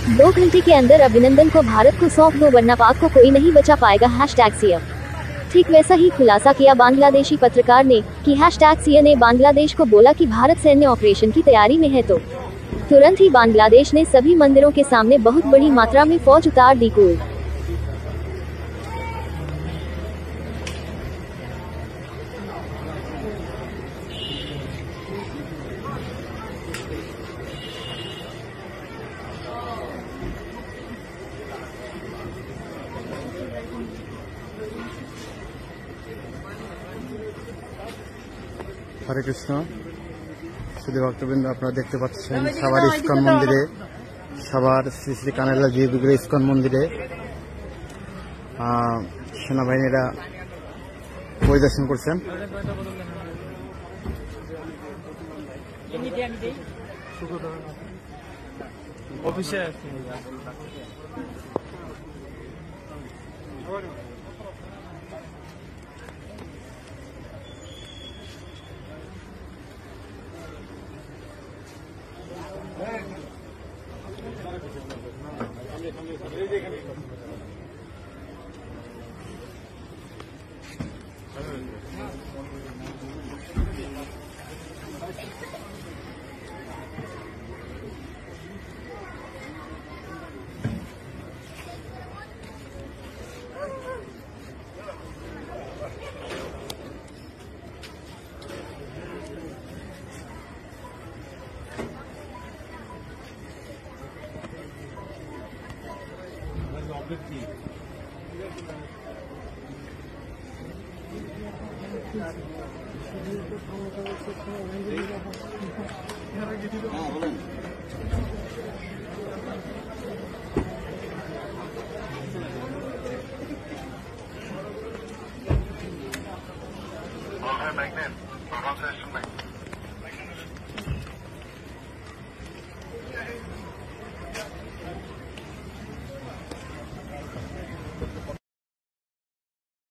2 घंटे के अंदर अभिनंदन को भारत को सौंप दो वरना पाक को कोई नहीं बचा पाएगा #सीएम। ठीक वैसा ही खुलासा किया बांग्लादेशी पत्रकार ने कि #सीएम ने बांग्लादेश को बोला कि भारत सैन्य ऑपरेशन की तैयारी में है तो तुरंत ही बांग्लादेश ने सभी मंदिरों के सामने बहुत बड़ी मात्रा में फौज उतार दी। कुल हरे कृष्ण शुद्ध भक्तबृंद अपना देखते पाচ্ছেন সাভার ইসকন মন্দিরে সাভার শ্রী শ্রী কানাইলাল জীববিগ্রহ ইসকন মন্দিরে সেনাবাহিনীরা পরিদর্শন করছেন। অফিসে Magnet, pronunciation